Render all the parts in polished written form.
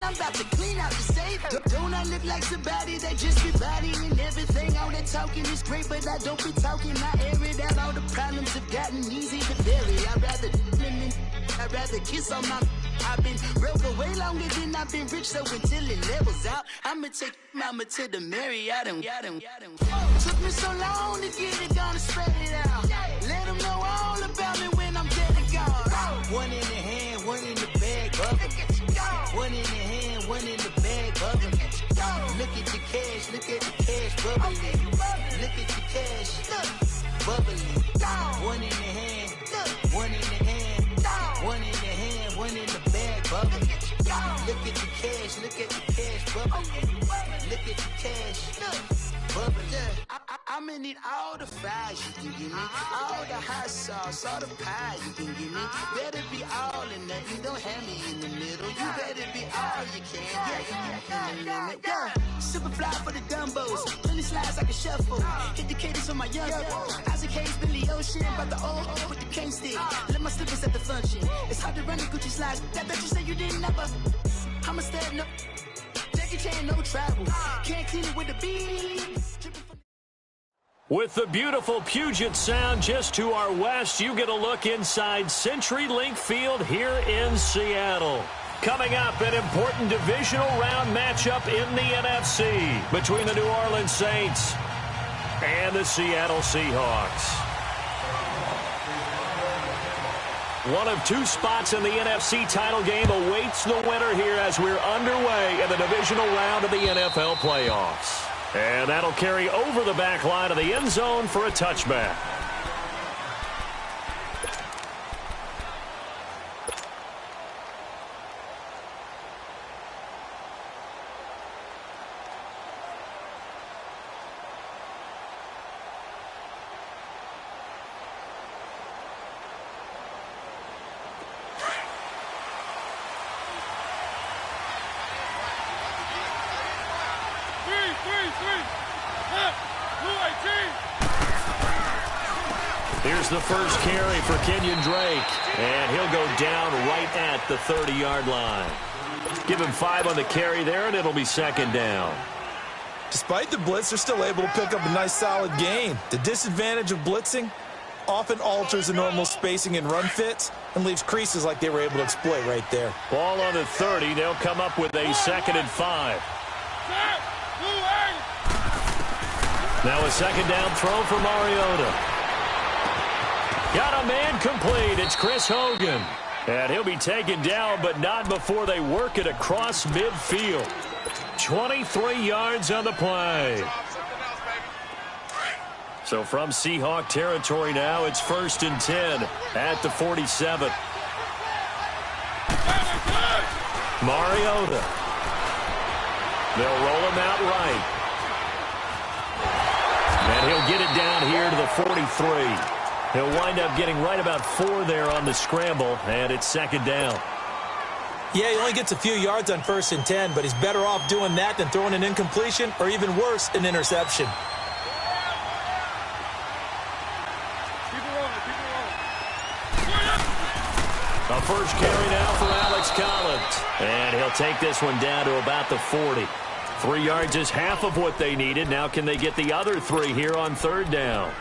I'm about to clean out the safe. Don't I look like somebody that just be bodying everything? All that talking is great, but I don't be talking. I air it out. All the problems have gotten easy to bury. I'd rather kiss on my. I've been broke way longer than I've been rich, so until it levels out, I'ma take mama to the Marriott and took me so long to get it, gonna spread it out. Let them know all about me when I'm dead and gone. One in the hand, one in the bag, bubbling. One in the hand, one in the bag, bubbling. Look at the cash, look at the cash, bubbling. Look at the cash, bubbling. One in the hand, one in the hand, one in the hand, one in the bag, bubbling. Look at the cash, look at the cash, bubbling. Look at the cash, bubbling. I'ma need all the fries you can give me, all the hot sauce, all the pie you can give me. Better be all in nothing, don't have me in the middle. You better be all you can. Yeah. Super fly for the dumbos, plenty slides like a shuffle. Hit the cadence for my young Isaac Hayes, Billy Ocean, but the old with the cane stick. Let my slippers at the function. It's hard to run the Gucci slides. That bet you say you didn't never. I'ma stand up. Jackie Chan, no travel. Can't clean it with the beat. With the beautiful Puget Sound just to our west, you get a look inside CenturyLink Field here in Seattle. Coming up, an important divisional round matchup in the NFC between the New Orleans Saints and the Seattle Seahawks. One of two spots in the NFC title game awaits the winner here as we're underway in the divisional round of the NFL playoffs. And that'll carry over the back line of the end zone for a touchback. Here's the first carry for Kenyon Drake, and he'll go down right at the 30-yard line. Give him 5 on the carry there, and it'll be second down. Despite the blitz, they're still able to pick up a nice, solid gain. The disadvantage of blitzing often alters the normal spacing and run fits and leaves creases like they were able to exploit right there. Ball on the 30. They'll come up with a 2nd and 5. Now a second down throw for Mariota. Got a man complete. It's Chris Hogan. And he'll be taken down, but not before they work it across midfield. 23 yards on the play. So from Seahawk territory now, it's 1st and 10 at the 47. Mariota. They'll roll him out right. And he'll get it down here to the 43. He'll wind up getting right about 4 there on the scramble, and it's 2nd down. Yeah, he only gets a few yards on 1st and 10, but he's better off doing that than throwing an incompletion or even worse, an interception. A first carry now for Alex Collins. And he'll take this one down to about the 40. 3 yards is half of what they needed. Now can they get the other 3 here on 3rd down?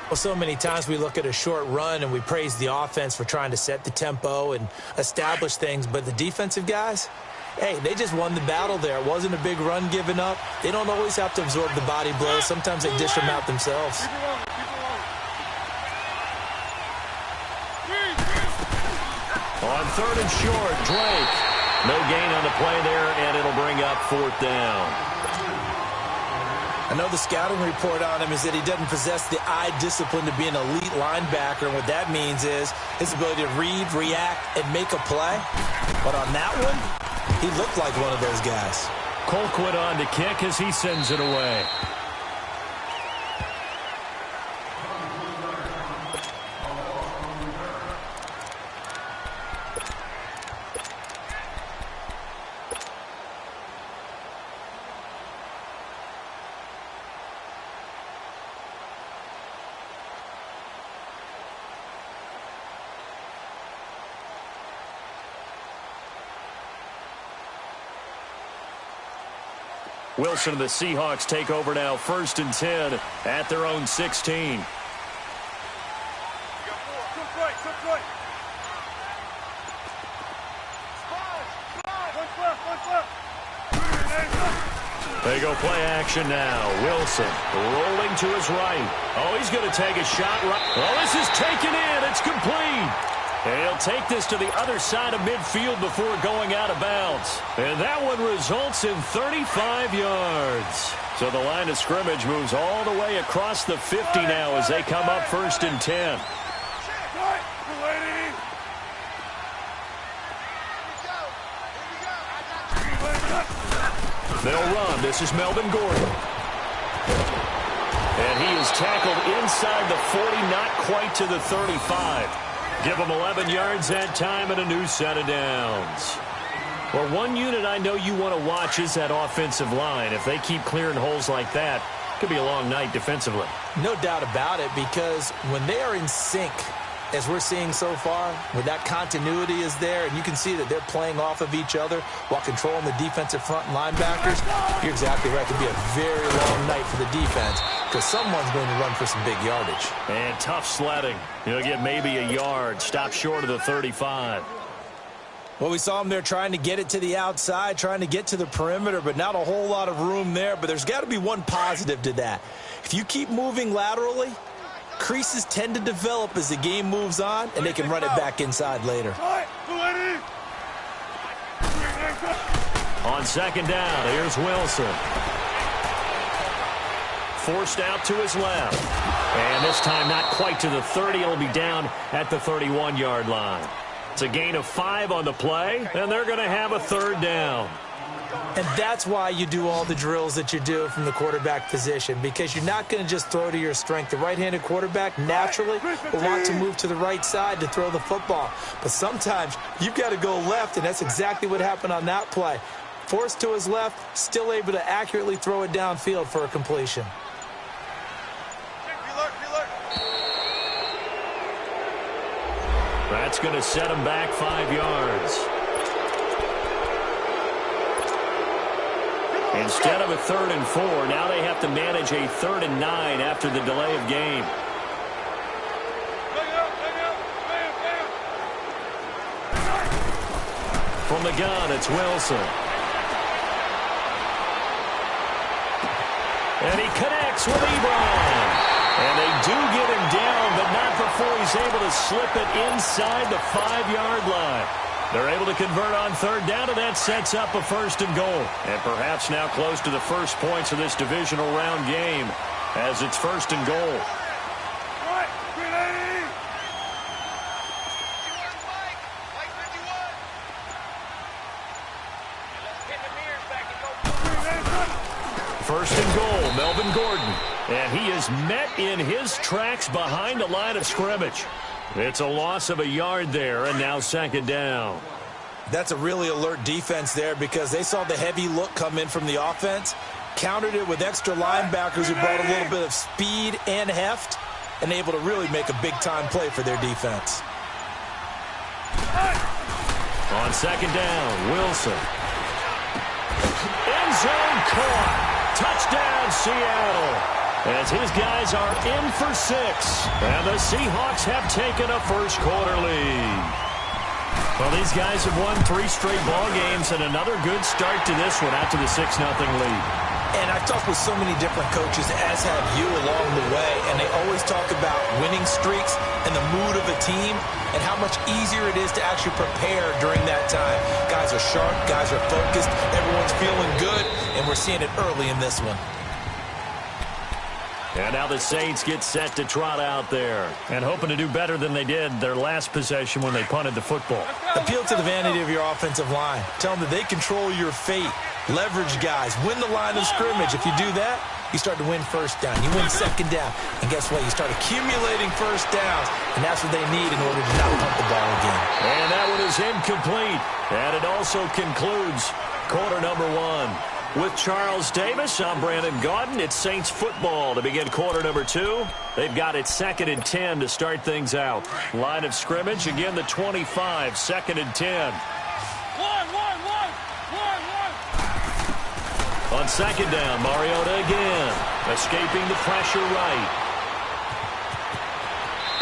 Well, so many times we look at a short run and we praise the offense for trying to set the tempo and establish things, but the defensive guys, hey, they just won the battle there. It wasn't a big run given up. They don't always have to absorb the body blows. Sometimes they dish them out themselves. On 3rd and short, Drake. No gain on the play there, and it'll bring up 4th down. I know the scouting report on him is that he doesn't possess the eye discipline to be an elite linebacker, and what that means is his ability to read, react, and make a play. But on that one, he looked like one of those guys. Colquitt on to kick as he sends it away. Wilson and the Seahawks take over now, 1st and 10 at their own 16. They go play action now. Wilson rolling to his right. Oh, he's going to take a shot. Oh, this is taken in. It's complete. And he'll take this to the other side of midfield before going out of bounds. And that one results in 35 yards. So the line of scrimmage moves all the way across the 50 now as they come up 1st and 10. They'll run. This is Melvin Gordon. And he is tackled inside the 40, not quite to the 35. Give him 11 yards that time and a new set of downs. Well, one unit I know you want to watch is that offensive line. If they keep clearing holes like that, it could be a long night defensively. No doubt about it, because when they are in sync, as we're seeing so far, where that continuity is there, and you can see that they're playing off of each other while controlling the defensive front linebackers, you're exactly right. It could be a very long night for the defense because someone's going to run for some big yardage. And tough sledding. He'll get maybe a yard, stop short of the 35. Well, we saw him there trying to get it to the outside, trying to get to the perimeter, but not a whole lot of room there. But there's got to be one positive to that. If you keep moving laterally, creases tend to develop as the game moves on, and they can run it back inside later. On 2nd down, here's Wilson. Forced out to his left. And this time not quite to the 30. It'll be down at the 31-yard line. It's a gain of 5 on the play, and they're going to have a 3rd down. And that's why you do all the drills that you do from the quarterback position, because you're not going to just throw to your strength. The right-handed quarterback naturally will want to move to the right side to throw the football. But sometimes you've got to go left, and that's exactly what happened on that play. Forced to his left, still able to accurately throw it downfield for a completion. That's going to set him back 5 yards. Instead of a 3rd and 4, now they have to manage a 3rd and 9 after the delay of game. From the gun, it's Wilson. And he connects with Ebron. And they do get him down, but not before he's able to slip it inside the 5-yard line. They're able to convert on 3rd down, and that sets up a 1st and goal. And perhaps now close to the first points of this divisional round game as it's 1st and goal. First and goal, Melvin Gordon. And he is met in his tracks behind the line of scrimmage. It's a loss of a yard there, and now 2nd down. That's a really alert defense there because they saw the heavy look come in from the offense, countered it with extra linebackers who brought a little bit of speed and heft, and able to really make a big-time play for their defense. On 2nd down, Wilson. End zone caught. Touchdown, Seattle. As his guys are in for 6. And the Seahawks have taken a first-quarter lead. Well, these guys have won 3 straight ball games and another good start to this one after the 6-0 lead. And I've talked with so many different coaches, as have you, along the way, and they always talk about winning streaks and the mood of a team and how much easier it is to actually prepare during that time. Guys are sharp, guys are focused, everyone's feeling good, and we're seeing it early in this one. And now the Saints get set to trot out there and hoping to do better than they did their last possession when they punted the football. Appeal to the vanity of your offensive line. Tell them that they control your fate. Leverage guys. Win the line of scrimmage. If you do that, you start to win 1st down. You win 2nd down. And guess what? You start accumulating 1st downs. And that's what they need in order to not punt the ball again. And that one is incomplete. And it also concludes quarter number 1. With Charles Davis, I'm Brandon Gaudin. It's Saints football to begin quarter number 2. They've got it 2nd and 10 to start things out. Line of scrimmage, again the 25, 2nd and 10. On on second down, Mariota again. Escaping the pressure right.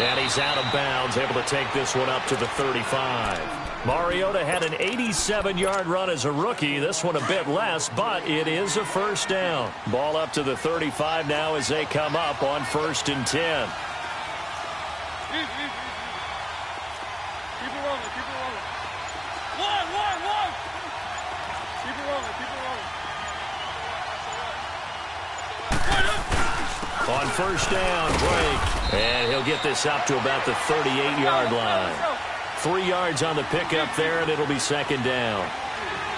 And he's out of bounds, able to take this one up to the 35. Mariota had an 87-yard run as a rookie. This one a bit less, but it is a first down. Ball up to the 35 now as they come up on 1st and 10. On first down, break. And he'll get this up to about the 38-yard line. 3 yards on the pickup there, and it'll be second down.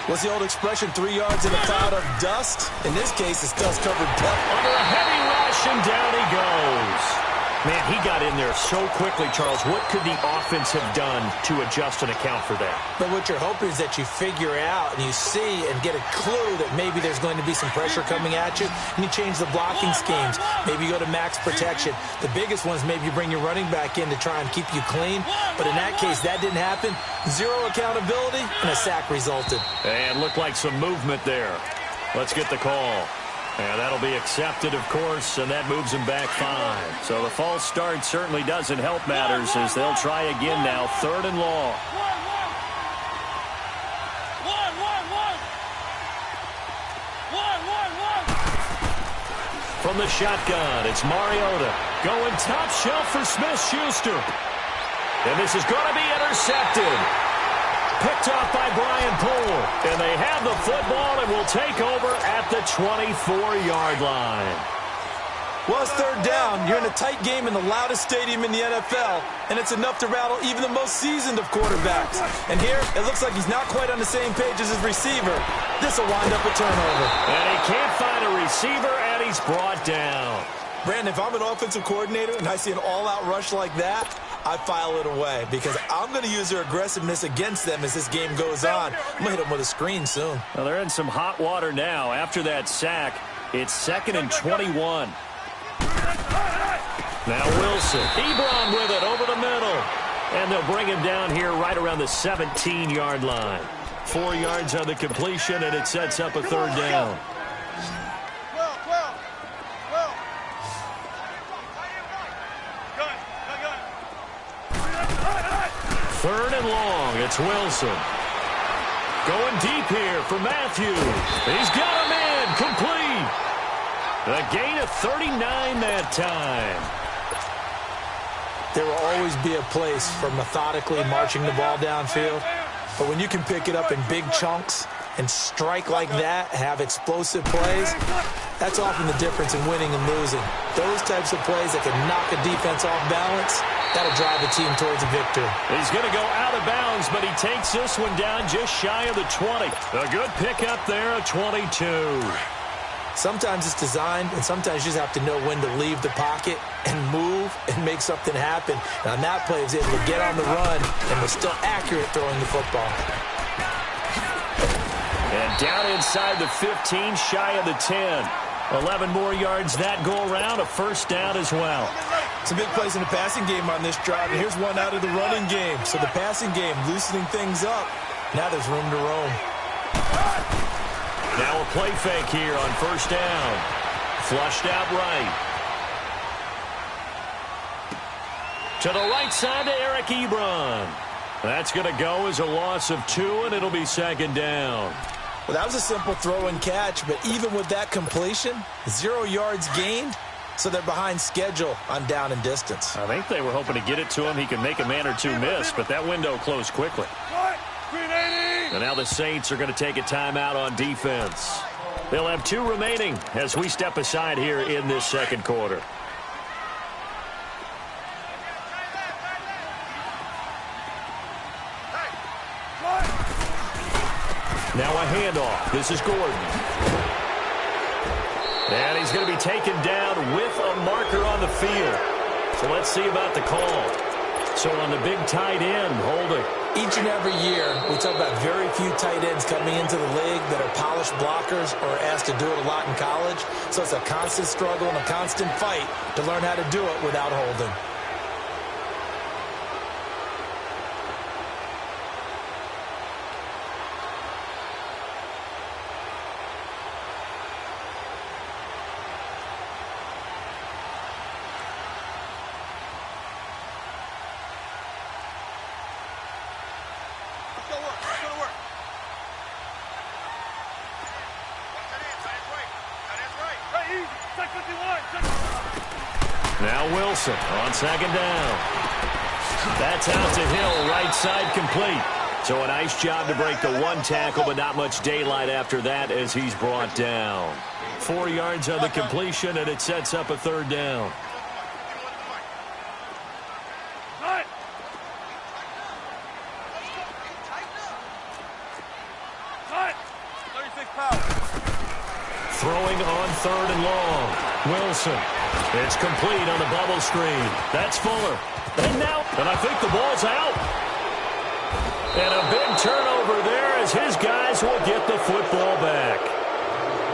What's the old expression, 3 yards in a cloud of dust? In this case, it's dust-covered pepper. Under a heavy rush, and down he goes. Man, he got in there so quickly, Charles. What could the offense have done to adjust and account for that? But what you're hoping is that you figure out and you see and get a clue that maybe there's going to be some pressure coming at you, and you change the blocking schemes. Maybe you go to max protection. The biggest one is maybe you bring your running back in to try and keep you clean. But in that case, that didn't happen. Zero accountability, and a sack resulted. And looked like some movement there. Let's get the call. And that'll be accepted, of course, and that moves them back 5. So the false start certainly doesn't help matters as they'll try again now, 3rd and long. From the shotgun, it's Mariota going top shelf for Smith-Schuster. And this is going to be intercepted. Picked off by Brian Poole. And they have the football and will take over at the 24-yard line. Well, it's 3rd down. You're in a tight game in the loudest stadium in the NFL, and it's enough to rattle even the most seasoned of quarterbacks. And here, it looks like he's not quite on the same page as his receiver. This will wind up a turnover. And he can't find a receiver, and he's brought down. Brandon, if I'm an offensive coordinator and I see an all-out rush like that, I file it away because I'm going to use their aggressiveness against them as this game goes on. I'm going to hit them with a screen soon. Well, they're in some hot water now. After that sack, it's 2nd and 21. Now Wilson. Ebron with it over the middle. And they'll bring him down here right around the 17-yard line. 4 yards on the completion, and it sets up a 3rd down. Third and long, it's Wilson. Going deep here for Matthews. He's got him in, complete. A gain of 39 that time. There will always be a place for methodically marching the ball downfield. But when you can pick it up in big chunks and strike like that, have explosive plays, that's often the difference in winning and losing. Those types of plays that can knock a defense off balance, that'll drive a team towards a victory. He's going to go out of bounds, but he takes this one down just shy of the 20. A good pickup there, a 22. Sometimes it's designed, and sometimes you just have to know when to leave the pocket and move and make something happen. And on that play, he was able to get on the run and was still accurate throwing the football. And down inside the 15, shy of the 10. 11 more yards that go around, a first down as well. Some big plays in the passing game on this drive, and here's one out of the running game. So the passing game loosening things up. Now there's room to roam. Now a play fake here on first down. Flushed out right. To the right side to Eric Ebron. That's going to go as a loss of 2, and it'll be second down. Well, that was a simple throw and catch, but even with that completion, 0 yards gained, so they're behind schedule on down and distance. I think they were hoping to get it to him. He could make a man or two miss, but that window closed quickly. And now the Saints are going to take a timeout on defense. They'll have 2 remaining as we step aside here in this second quarter. Now a handoff. This is Gordon. And he's going to be taken down with a marker on the field. So let's see about the call. So on the big tight end, holding. Each and every year, we talk about very few tight ends coming into the league that are polished blockers or are asked to do it a lot in college. So it's a constant struggle and a constant fight to learn how to do it without holding. Now Wilson on second down. That's out to Hill, right side complete. So a nice job to break the one tackle, but not much daylight after that as he's brought down. 4 yards on the completion, and it sets up a third down. Throwing on third and long. Wilson. It's complete on the bubble screen. That's Fuller. And I think the ball's out. And a big turnover there as his guys will get the football back.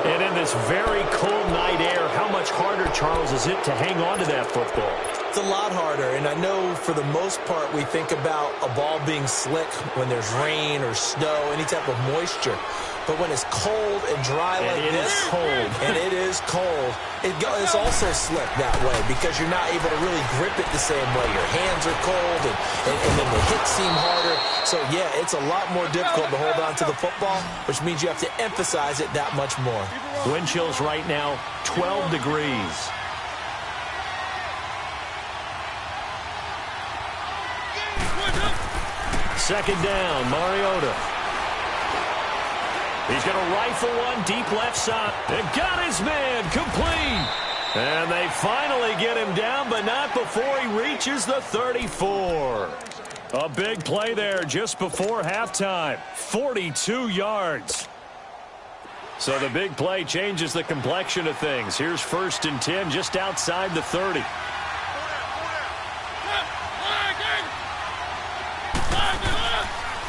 And in this very cold night air, how much harder, Charles, is it to hang on to that football? It's a lot harder, and I know for the most part we think about a ball being slick when there's rain or snow, any type of moisture. But when it's cold and dry like this, it is cold, it's also slick that way because you're not able to really grip it the same way. Your hands are cold, and then the hits seem harder. So, yeah, it's a lot more difficult to hold on to the football, which means you have to emphasize it that much more. Wind chills right now, 12 degrees. Second down, Mariota. He's going to rifle one deep left side. And got his man complete. And they finally get him down, but not before he reaches the 34. A big play there just before halftime. 42 yards. So the big play changes the complexion of things. Here's 1st and 10 just outside the 30.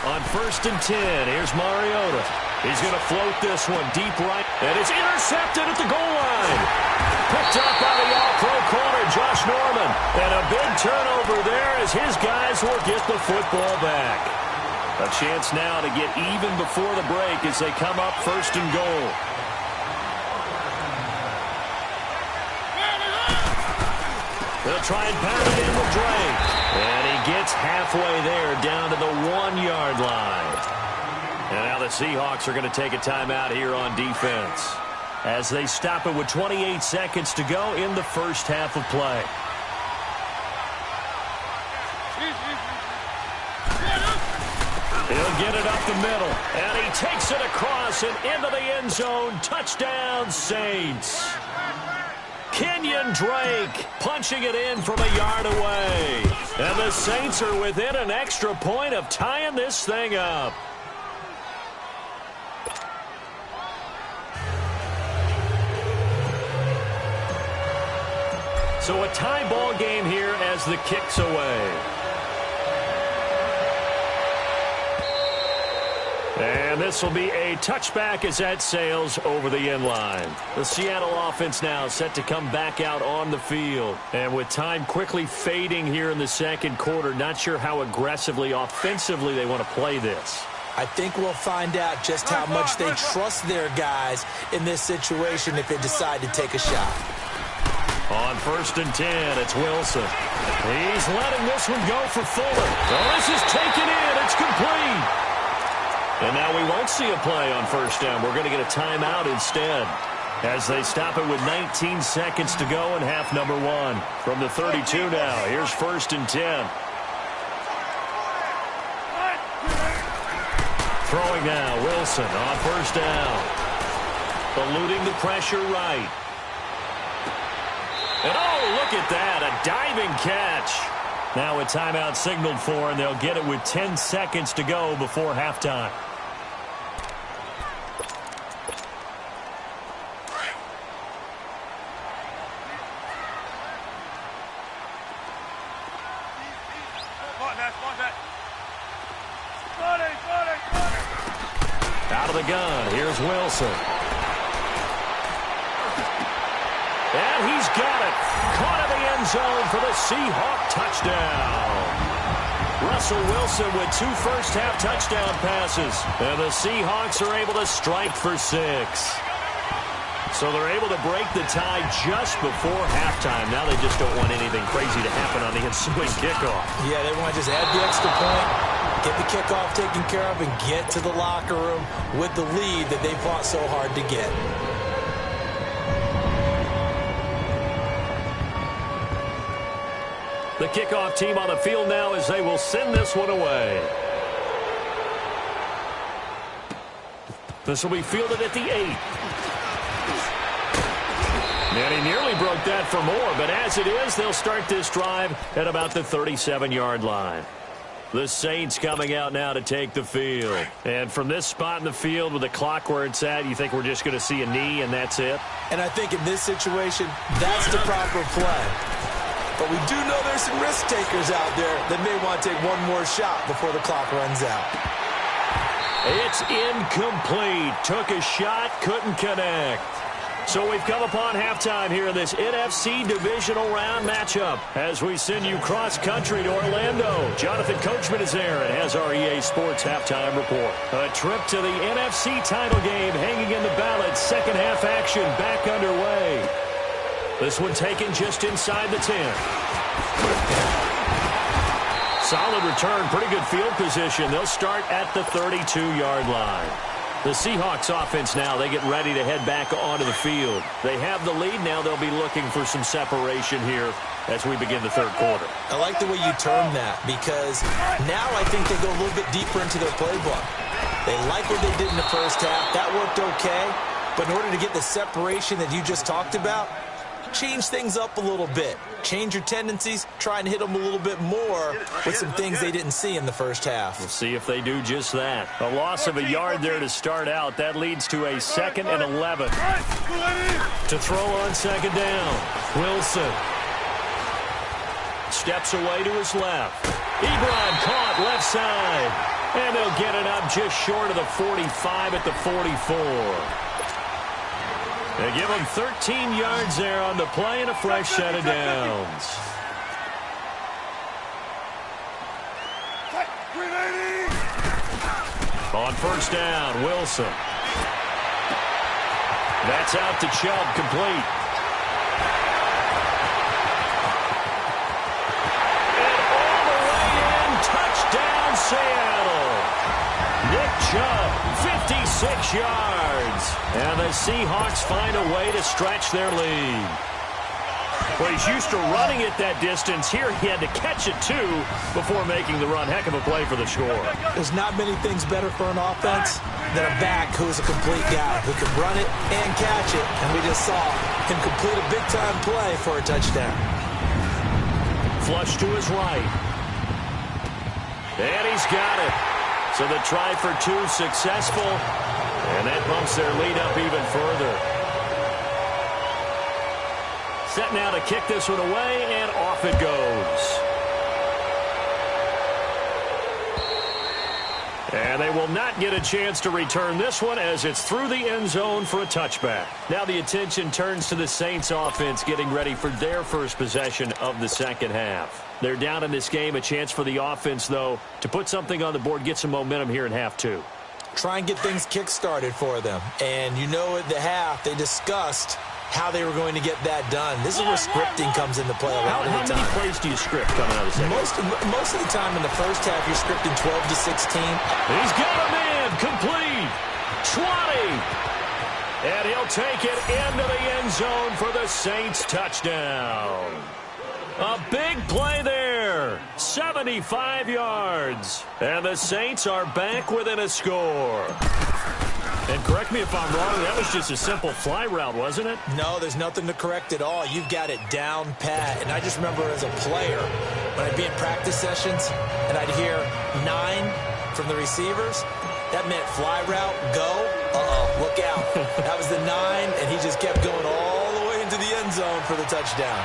On 1st and 10, here's Mariota. He's going to float this one deep right, and it's intercepted at the goal line. Picked up by the all-pro corner, Josh Norman. And a big turnover there as his guys will get the football back. A chance now to get even before the break as they come up 1st and goal. They'll try and pound it in with Drake. And he gets halfway there down to the 1-yard line. And now the Seahawks are going to take a timeout here on defense as they stop it with 28 seconds to go in the first half of play. He'll get it up the middle, and he takes it across and into the end zone. Touchdown, Saints. Kenyon Drake punching it in from a yard away. And the Saints are within an extra point of tying this thing up. So a tie ball game here as the kick's away. And this will be a touchback as that sails over the end line. The Seattle offense now set to come back out on the field. And with time quickly fading here in the second quarter, not sure how aggressively, offensively they want to play this. I think we'll find out just how much they trust their guys in this situation if they decide to take a shot. On 1st and 10, it's Wilson. He's letting this one go for Fuller. Oh, this is taken in. It's complete. And now we won't see a play on 1st down. We're going to get a timeout instead as they stop it with 19 seconds to go in half number 1. From the 32 now, here's 1st and 10. Throwing now, Wilson on 1st down. Eluding the pressure right. And oh, look at that, a diving catch. Now a timeout signaled for, and they'll get it with 10 seconds to go before halftime. Out of the gun, here's Wilson. And he's got it. Caught in the end zone for the Seahawk touchdown. Russell Wilson with 2 first-half touchdown passes. And the Seahawks are able to strike for 6. So they're able to break the tie just before halftime. Now they just don't want anything crazy to happen on the ensuing kickoff. Yeah, they want to just add the extra point, get the kickoff taken care of, and get to the locker room with the lead that they fought so hard to get. The kickoff team on the field now as they will send this one away. This will be fielded at the 8. And he nearly broke that for more, but as it is, they'll start this drive at about the 37-yard line. The Saints coming out now to take the field. And from this spot in the field with the clock where it's at, you think we're just going to see a knee and that's it? And I think in this situation, that's the proper play. But we do know there's some risk takers out there that may want to take one more shot before the clock runs out. It's incomplete. Took a shot, couldn't connect. So we've come upon halftime here in this NFC Divisional Round matchup as we send you cross-country to Orlando. Jonathan Coachman is there and has our EA Sports Halftime Report. A trip to the NFC title game hanging in the balance. Second half action back underway. This one taken just inside the 10. Solid return, pretty good field position. They'll start at the 32-yard line. The Seahawks offense now, they get ready to head back onto the field. They have the lead. Now they'll be looking for some separation here as we begin the third quarter. I like the way you term that because now I think they go a little bit deeper into their playbook. They like what they did in the first half. That worked okay. But in order to get the separation that you just talked about, change things up a little bit. Change your tendencies. Try and hit them a little bit more with some things they didn't see in the first half. We'll see if they do just that. A loss of a yard there to start out. That leads to a 2nd and 11. To throw on second down. Wilson steps away to his left. Ebron caught left side. And they'll get it up just short of the 45 at the 44. They give him 13 yards there on the play and a fresh set of downs. On first down, Wilson. That's out to Chubb, complete. And all the way in, touchdown Seattle. Nick Chubb, 56 yards. And the Seahawks find a way to stretch their lead. Well, he's used to running it that distance. Here he had to catch it, too, before making the run. Heck of a play for the score. There's not many things better for an offense than a back who's a complete guy who can run it and catch it. And we just saw him complete a big-time play for a touchdown. Flush to his right. And he's got it. So the try for two successful. And that bumps their lead up even further. Set now to kick this one away, and off it goes. And they will not get a chance to return this one as it's through the end zone for a touchback. Now the attention turns to the Saints offense getting ready for their first possession of the second half. They're down in this game. A chance for the offense, though, to put something on the board, get some momentum here in half two. Try and get things kick-started for them. And you know at the half, they discussed how they were going to get that done. This is where scripting comes into play a lot of the time. How many plays do you script coming out of the second? Most of the time in the first half, you're scripting 12 to 16. He's got a man complete. 20. And he'll take it into the end zone for the Saints touchdown. A big play there. 75 yards. And the Saints are back within a score. And correct me if I'm wrong, that was just a simple fly route, wasn't it? No, there's nothing to correct at all. You've got it down pat. And I just remember as a player, when I'd be in practice sessions and I'd hear 9 from the receivers, that meant fly route, go. Look out. That was the 9, and he just kept going all the way into the end zone for the touchdown.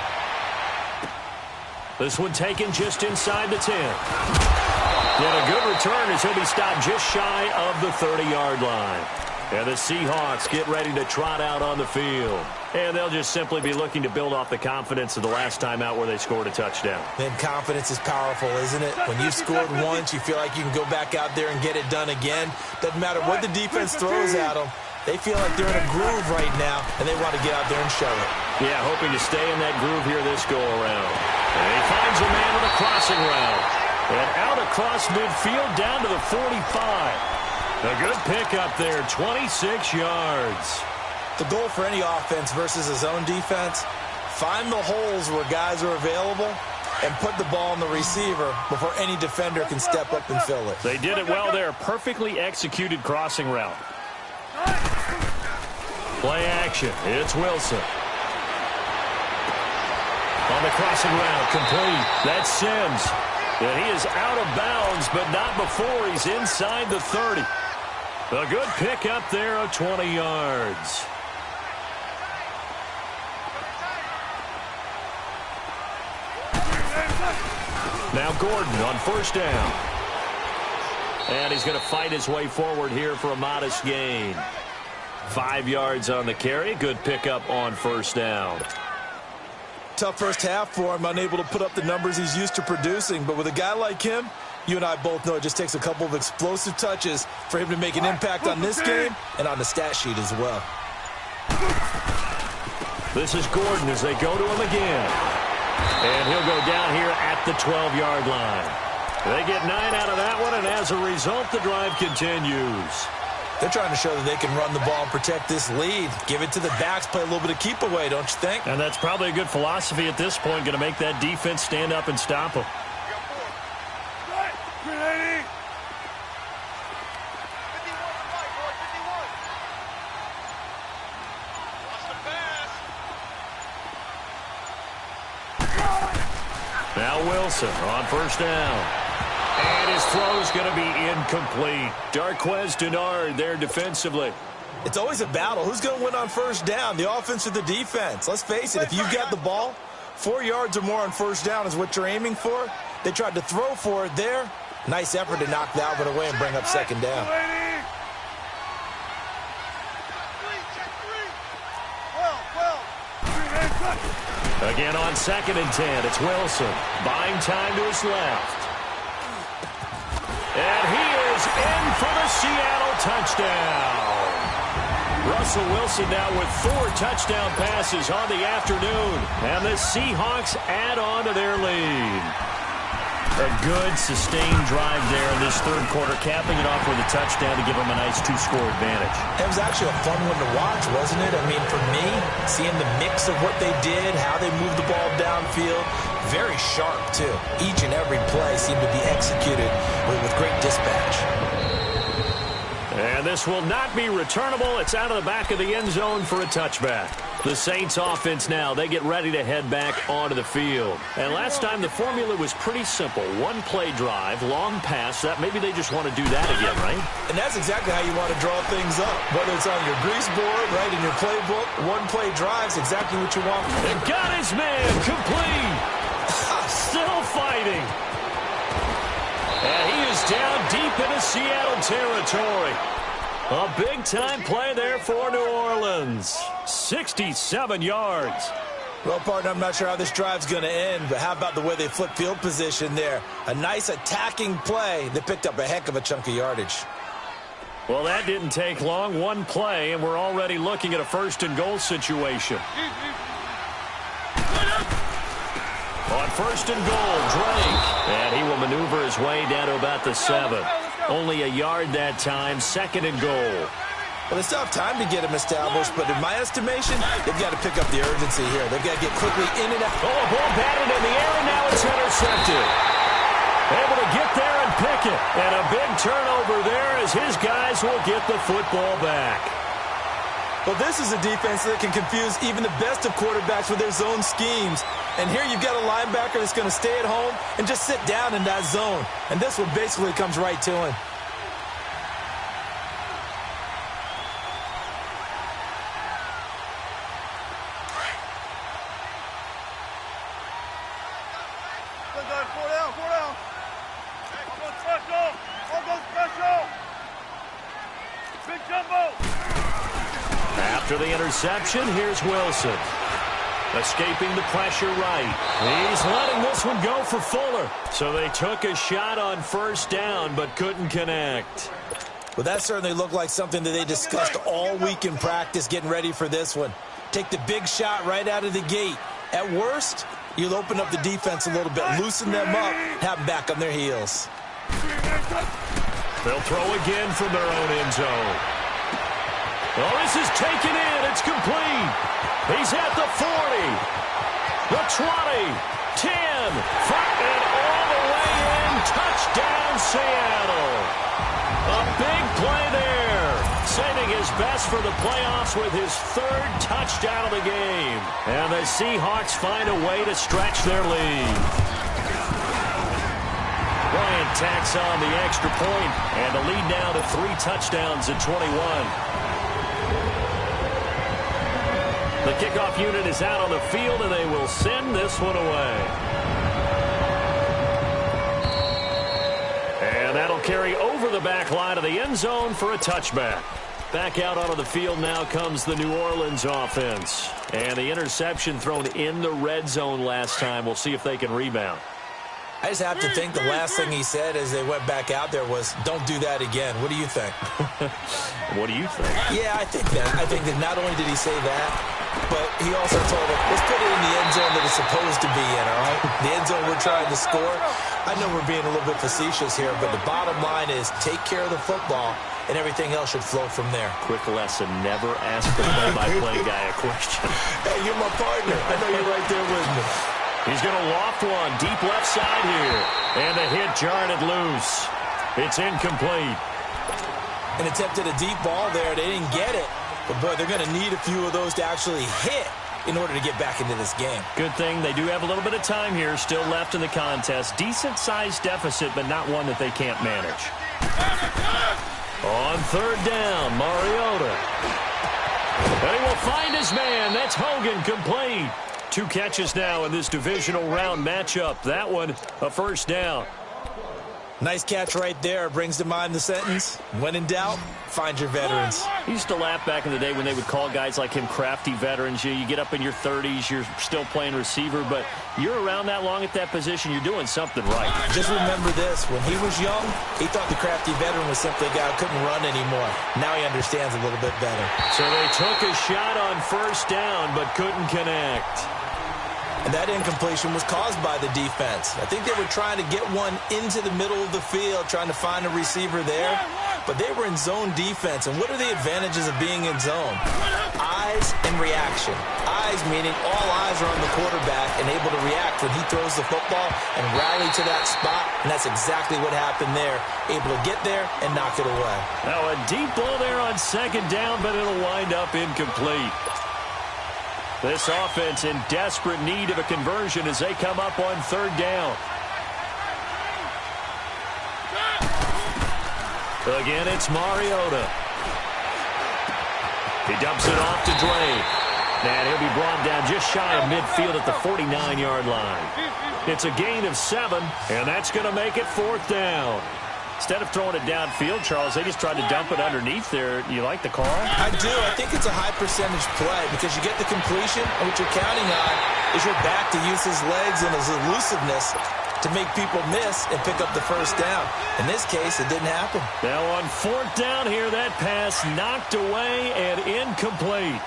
This one taken just inside the 10. Yet a good return as he'll be stopped just shy of the 30-yard line. And the Seahawks get ready to trot out on the field. And they'll just simply be looking to build off the confidence of the last time out where they scored a touchdown. Then confidence is powerful, isn't it? When you've scored once, you feel like you can go back out there and get it done again. Doesn't matter what the defense throws at them. They feel like they're in a groove right now, and they want to get out there and show it. Yeah, hoping to stay in that groove here this go-around. And he finds a man with a crossing route. And out across midfield down to the 45. A good pickup there, 26 yards. The goal for any offense versus a zone defense, find the holes where guys are available and put the ball on the receiver before any defender can step up and fill it. They did it well there. Perfectly executed crossing route. Play action. It's Wilson. On the crossing route, complete. That's Sims. And he is out of bounds, but not before he's inside the 30. A good pickup there of 20 yards. Now Gordon on first down. And he's going to fight his way forward here for a modest gain. 5 yards on the carry. Good pickup on first down. Tough first half for him, unable to put up the numbers he's used to producing. But with a guy like him, you and I both know it just takes a couple of explosive touches for him to make an impact on this game and on the stat sheet as well. This is Gordon as they go to him again. And he'll go down here at the 12-yard line. They get 9 out of that one, and as a result, the drive continues. They're trying to show that they can run the ball and protect this lead. Give it to the backs, play a little bit of keep away, don't you think? And that's probably a good philosophy at this point, going to make that defense stand up and stop them. Now Wilson on first down. And his throw is going to be incomplete. Darquez Denard there defensively. It's always a battle. Who's going to win on first down, the offense or the defense? Let's face it, if you've got the ball, 4 yards or more on first down is what you're aiming for. They tried to throw for it there. Nice effort to knock that one away and bring up second down. Again on 2nd and 10, it's Wilson. Buying time to his left. And he is in for the Seattle touchdown. Russell Wilson now with 4 touchdown passes on the afternoon. And the Seahawks add on to their lead. A good, sustained drive there in this third quarter, capping it off with a touchdown to give them a nice 2-score advantage. It was actually a fun one to watch, wasn't it? I mean, for me, seeing the mix of what they did, how they moved the ball downfield, very sharp, too. Each and every play seemed to be executed with great dispatch. And this will not be returnable. It's out of the back of the end zone for a touchback. The Saints offense now, they get ready to head back onto the field. And last time the formula was pretty simple. 1 play drive, long pass. That maybe they just want to do that again, right? And that's exactly how you want to draw things up. Whether it's on your grease board, right, in your playbook, 1 play drive's exactly what you want. And got his man complete. Still fighting. And he is down deep into Seattle territory. A big-time play there for New Orleans. 67 yards. Well, partner, I'm not sure how this drive's going to end, but how about the way they flip field position there? A nice attacking play that picked up a heck of a chunk of yardage. Well, that didn't take long. 1 play, and we're already looking at a 1st and goal situation. On 1st and goal, Drake. And he will maneuver his way down to about the 7. Only a yard that time, 2nd and goal. Well, they still have time to get him established, but in my estimation, they've got to pick up the urgency here. They've got to get quickly in and out. Oh, a ball batted in the air, and now it's intercepted. Able to get there and pick it. And a big turnover there as his guys will get the football back. Well, this is a defense that can confuse even the best of quarterbacks with their zone schemes. And here you've got a linebacker that's going to stay at home and just sit down in that zone. And this one basically comes right to him. After the interception, here's Wilson. Escaping the pressure right. He's letting this one go for Fuller. So they took a shot on 1st down, but couldn't connect. Well, that certainly looked like something that they discussed all week in practice, getting ready for this one. Take the big shot right out of the gate. At worst, you'll open up the defense a little bit, loosen them up, have them back on their heels. They'll throw again from their own end zone. Oh, this is taken in. It's complete. He's at the 40, the 20, 10. Front and all the way in. Touchdown, Seattle. A big play there. Saving his best for the playoffs with his 3rd touchdown of the game. And the Seahawks find a way to stretch their lead. Bryant tacks on the extra point, and the lead now to 3 touchdowns at 21. The kickoff unit is out on the field, and they will send this one away. And that'll carry over the back line of the end zone for a touchback. Back out onto the field now comes the New Orleans offense. And the interception thrown in the red zone last time. We'll see if they can rebound. I just have to think the last thing he said as they went back out there was, don't do that again. What do you think? What do you think? Yeah, I think that. I think that not only did he say that, but he also told them, let's put it in the end zone that it's supposed to be in, all right? The end zone we're trying to score. I know we're being a little bit facetious here, but the bottom line is take care of the football, and everything else should flow from there. Quick lesson, never ask the play-by-play guy a question. Hey, you're my partner. I know you're right there with me. He's going to loft one deep left side here. And the hit jarred it loose. It's incomplete. And attempted a deep ball there. They didn't get it. But, boy, they're going to need a few of those to actually hit in order to get back into this game. Good thing they do have a little bit of time here still left in the contest. Decent-sized deficit, but not one that they can't manage. On 3rd down, Mariota. And he will find his man. That's Hogan, complete. 2 catches now in this divisional round matchup. That one, a 1st down. Nice catch right there. Brings to mind the sentence, when in doubt, find your veterans. He used to laugh back in the day when they would call guys like him crafty veterans. You get up in your 30s, you're still playing receiver, but you're around that long at that position, you're doing something right. Just remember this. When he was young, he thought the crafty veteran was simply a guy who couldn't run anymore. Now he understands a little bit better. So they took a shot on 1st down, but couldn't connect. And that incompletion was caused by the defense. I think they were trying to get one into the middle of the field, trying to find a receiver there. But they were in zone defense. And what are the advantages of being in zone? Eyes and reaction. Eyes meaning all eyes are on the quarterback and able to react when he throws the football and rally to that spot. And that's exactly what happened there. Able to get there and knock it away. Now a deep ball there on 2nd down, but it'll wind up incomplete. This offense in desperate need of a conversion as they come up on 3rd down. Again, it's Mariota. He dumps it off to Drake. And he'll be brought down just shy of midfield at the 49-yard line. It's a gain of 7, and that's going to make it 4th down. Instead of throwing it downfield, Charles, they just tried to dump it underneath there. You like the call? I do. I think it's a high-percentage play because you get the completion, and what you're counting on is your back to use his legs and his elusiveness to make people miss and pick up the 1st down. In this case, it didn't happen. Now on 4th down here, that pass knocked away and incomplete.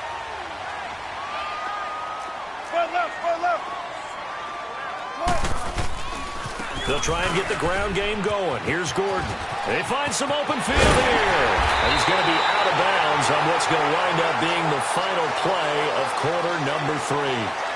They'll try and get the ground game going. Here's Gordon. They find some open field here. He's going to be out of bounds on what's going to wind up being the final play of quarter number 3.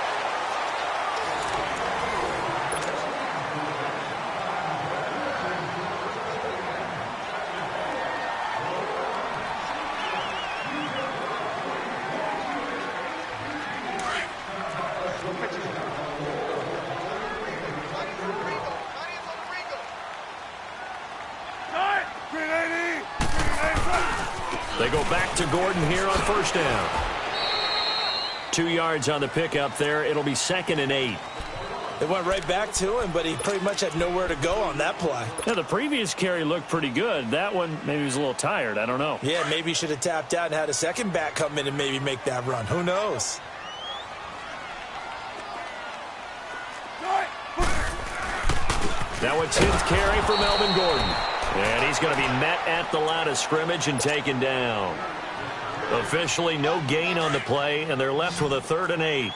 They go back to Gordon here on 1st down. 2 yards on the pickup there. It'll be 2nd and 8. They went right back to him, but he pretty much had nowhere to go on that play. Now, the previous carry looked pretty good. That one, maybe he was a little tired. I don't know. Yeah, maybe he should have tapped out and had a second back come in and maybe make that run. Who knows? Now a 10th carry for Melvin Gordon. And he's going to be met at the line of scrimmage and taken down. Officially no gain on the play, and they're left with a 3rd and 8.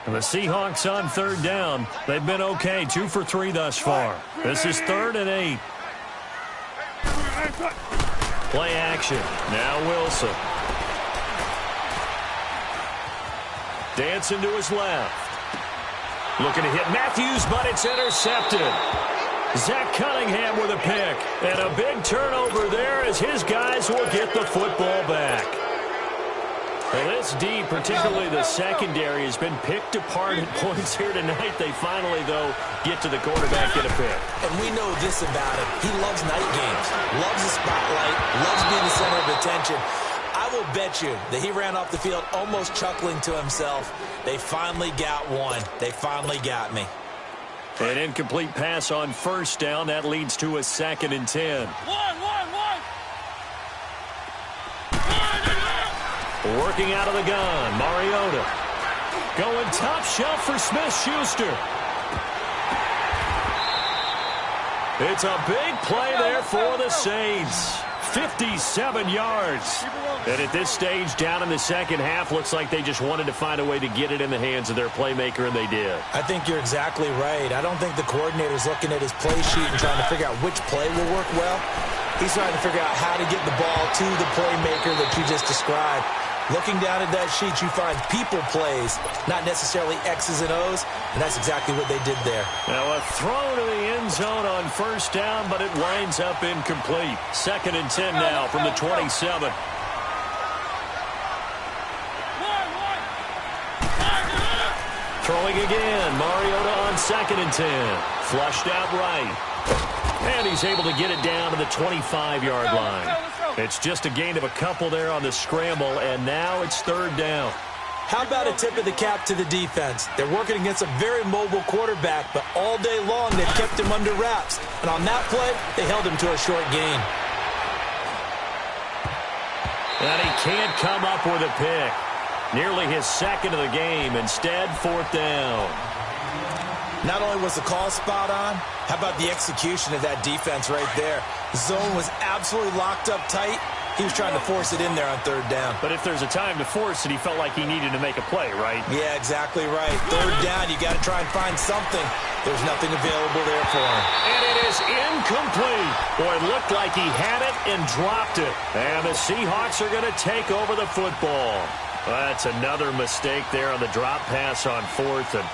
And the Seahawks on 3rd down. They've been okay, 2 for 3 thus far. This is 3rd and 8. Play action. Now Wilson. Dancing to his left. Looking to hit Matthews, but it's intercepted. Zach Cunningham with a pick. And a big turnover there as his guys will get the football back. Well, this D, particularly the secondary, has been picked apart at points here tonight. They finally, though, get to the quarterback, get a pick. And we know this about him. He loves night games, loves the spotlight, loves being the center of attention. I will bet you that he ran off the field almost chuckling to himself. They finally got one. They finally got me. An incomplete pass on first down. That leads to a 2nd and 10. Working out of the gun, Mariota. Going top shelf for Smith-Schuster. It's a big play there for the Saints. 57 yards. And at this stage, down in the second half, looks like they just wanted to find a way to get it in the hands of their playmaker, and they did. I think you're exactly right. I don't think the coordinator's looking at his play sheet and trying to figure out which play will work well. He's trying to figure out how to get the ball to the playmaker that you just described. Looking down at that sheet, you find people plays, not necessarily X's and O's, and that's exactly what they did there. Now a throw to the end zone on first down, but it winds up incomplete. 2nd and 10 now from the 27. Throwing again, Mariota on 2nd and 10. Flushed out right. And he's able to get it down to the 25-yard line. It's just a gain of a couple there on the scramble, and now it's 3rd down. How about a tip of the cap to the defense? They're working against a very mobile quarterback, but all day long they've kept him under wraps. And on that play, they held him to a short gain. And he can't come up with a pick. Nearly his 2nd of the game. Instead, 4th down. Not only was the call spot on, how about the execution of that defense right there? The zone was absolutely locked up tight. He was trying to force it in there on 3rd down. But if there's a time to force it, he felt like he needed to make a play, right? Yeah, exactly right. 3rd down, you got to try and find something. There's nothing available there for him. And it is incomplete. Boy, it looked like he had it and dropped it. And the Seahawks are going to take over the football. That's another mistake there on the drop pass on 4th, and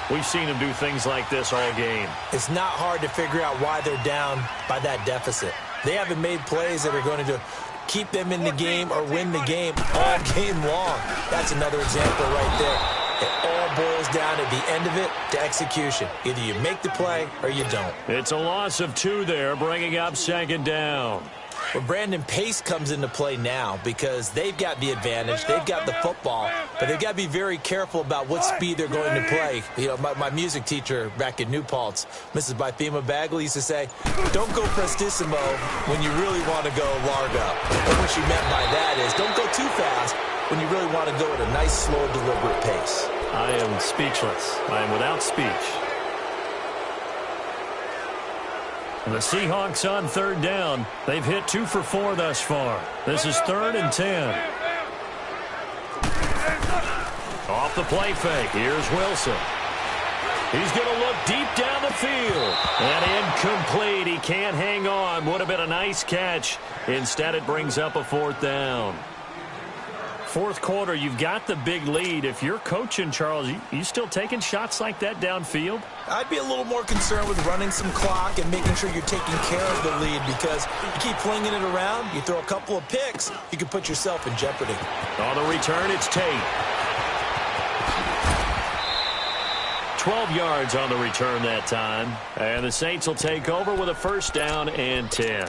we've seen him do things like this all game. It's not hard to figure out why they're down by that deficit. They haven't made plays that are going to keep them in the game or win the game all game long. That's another example right there. It all boils down at the end of it to execution. Either you make the play or you don't. It's a loss of 2 there, bringing up 2nd down. Well, Brandon, pace comes into play now because they've got the advantage. They've got the football, but they've got to be very careful about what speed they're going to play. You know, my music teacher back in New Paltz, Mrs. Bythema Bagley, used to say, don't go prestissimo when you really want to go largo. And what she meant by that is don't go too fast when you really want to go at a nice, slow, deliberate pace. I am speechless. I am without speech. The Seahawks on 3rd down. They've hit 2 for 4 thus far. This is 3rd and 10. Off the play fake. Here's Wilson. He's going to look deep down the field. And incomplete. He can't hang on. Would have been a nice catch. Instead, it brings up a 4th down. 4th quarter, you've got the big lead. If you're coaching, Charles, you still taking shots like that downfield? I'd be a little more concerned with running some clock and making sure you're taking care of the lead, because you keep flinging it around, you throw a couple of picks, you can put yourself in jeopardy. On the return, it's Tate. 12 yards on the return that time. And the Saints will take over with a 1st down and 10.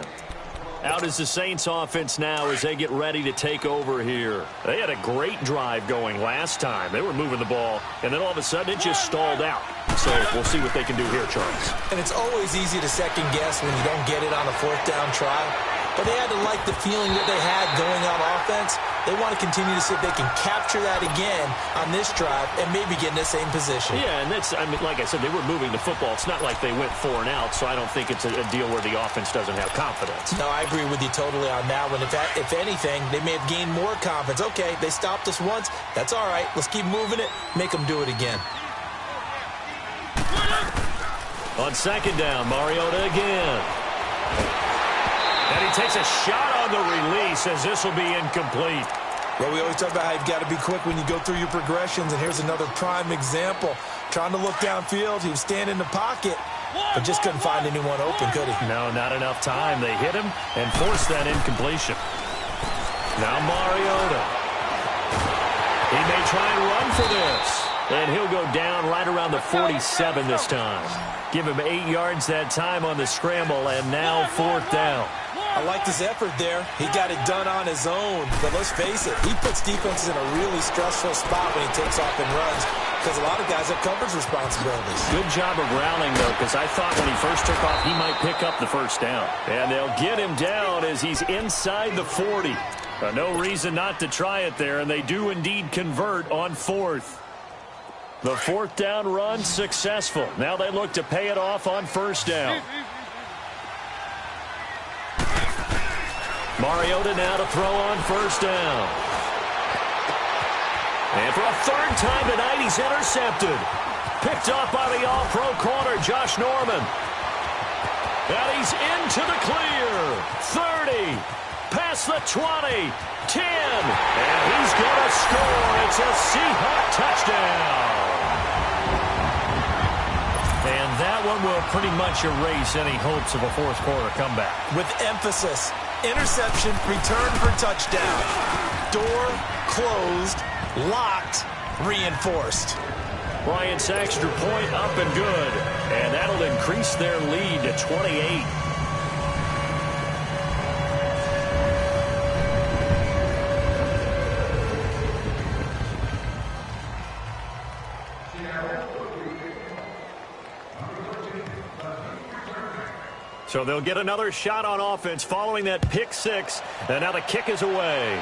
Out is the Saints offense now as they get ready to take over here. They had a great drive going last time. They were moving the ball, and then all of a sudden it just stalled out. So we'll see what they can do here, Charles. And it's always easy to second guess when you don't get it on a 4th down try. But they had to like the feeling that they had going on offense. They want to continue to see if they can capture that again on this drive and maybe get in the same position. Yeah, and that's, I mean, like I said, they were moving the football. It's not like they went 4 and out, so I don't think it's a deal where the offense doesn't have confidence. No, I agree with you totally on that one. If anything, they may have gained more confidence. Okay, they stopped us once. That's all right. Let's keep moving it. Make them do it again. On 2nd down, Mariota again. And he takes a shot on the release as this will be incomplete. Well, we always talk about how you've got to be quick when you go through your progressions, and here's another prime example. trying to look downfield. He was standing in the pocket, but just couldn't find anyone open, could he? No, not enough time. They hit him and forced that incompletion. Now Mariota. He may try and run for this. And he'll go down right around the 47 this time. Give him 8 yards that time on the scramble, and now 4th down. I liked his effort there. He got it done on his own. But let's face it, he puts defenses in a really stressful spot when he takes off and runs because a lot of guys have coverage responsibilities. Good job of rallying, though, because I thought when he first took off, he might pick up the first down. And they'll get him down as he's inside the 40. No reason not to try it there, and they do indeed convert on 4th. The 4th down run successful. Now they look to pay it off on 1st down. Mariota now to throw on 1st down. And for a 3rd time tonight, he's intercepted. Picked up by the all-pro corner, Josh Norman. And he's into the clear. 30. Past the 20. 10. And he's going to score. It's a Seahawk touchdown. And that one will pretty much erase any hopes of a 4th quarter comeback. With emphasis. Interception, return for touchdown. Door closed, locked, reinforced. Bryant's extra point up and good. And that'll increase their lead to 28. So they'll get another shot on offense following that pick 6. And now the kick is away.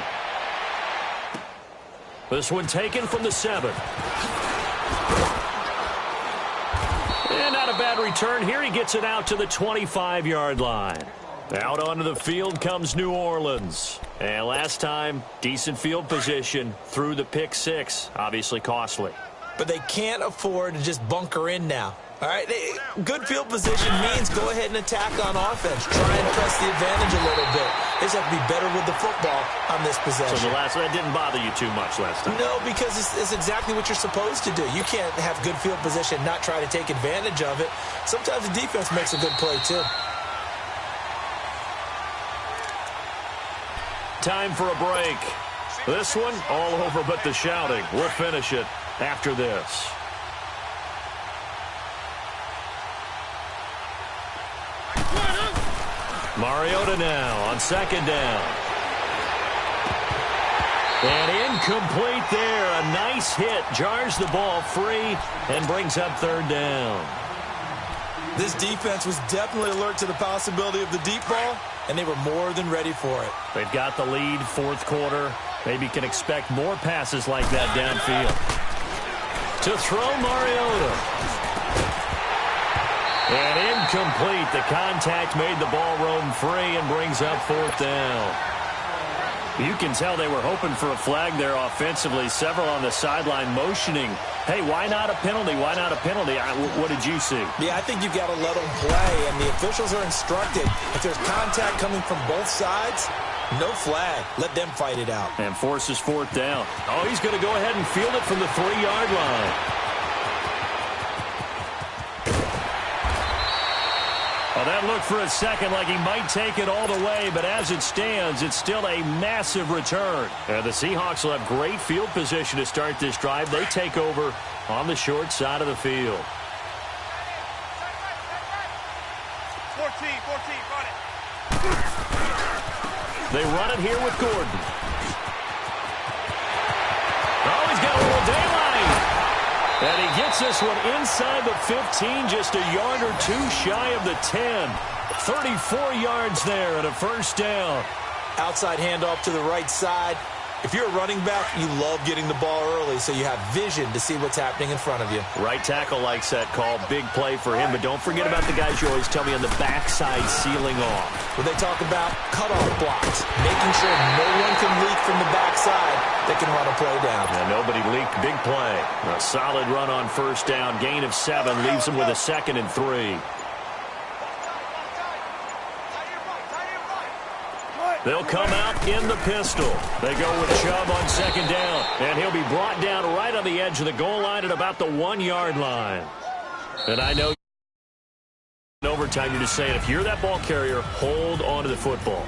This one taken from the 7. And not a bad return here. He gets it out to the 25-yard line. Out onto the field comes New Orleans. And last time, decent field position through the pick 6. Obviously costly. But they can't afford to just bunker in now. All right, good field position means go ahead and attack on offense. Try and press the advantage a little bit. They just have to be better with the football on this possession. So that didn't bother you too much last time? No, because it's exactly what you're supposed to do. You can't have good field position, not try to take advantage of it. Sometimes the defense makes a good play, too. Time for a break. This one, all over but the shouting. We'll finish it after this. Mariota now on 2nd down. And incomplete there. A nice hit. Jars the ball free and brings up 3rd down. This defense was definitely alert to the possibility of the deep ball, and they were more than ready for it. They've got the lead, 4th quarter. Maybe can expect more passes like that downfield. To throw Mariota. And incomplete. The contact made the ball roam free and brings up 4th down. You can tell they were hoping for a flag there offensively. Several on the sideline motioning. Hey, why not a penalty? Why not a penalty? What did you see? Yeah, I think you've got to let them play, and the officials are instructed. If there's contact coming from both sides, no flag. Let them fight it out. And forces 4th down. Oh, he's going to go ahead and field it from the 3-yard line. Well, that looked for a second like he might take it all the way, but as it stands, it's still a massive return. And the Seahawks will have great field position to start this drive. They take over on the short side of the field. 14, run it. They run it here with Gordon. Oh, he's got a little daylight. And he gets this one inside the 15, just a yard or two shy of the 10. 34 yards there and a 1st down. Outside handoff to the right side. If you're a running back, you love getting the ball early so you have vision to see what's happening in front of you. Right tackle likes that call. Big play for him. But don't forget about the guys you always tell me on the backside sealing off. When they talk about cutoff blocks, making sure no one can leak from the backside, they can run a play down. Yeah, nobody leaked. Big play. A solid run on 1st down. Gain of 7 leaves them with a 2nd and 3. They'll come out in the pistol. They go with Chubb on second down, and he'll be brought down right on the edge of the goal line at about the 1-yard line. And I know in overtime you're just saying, if you're that ball carrier, hold on to the football.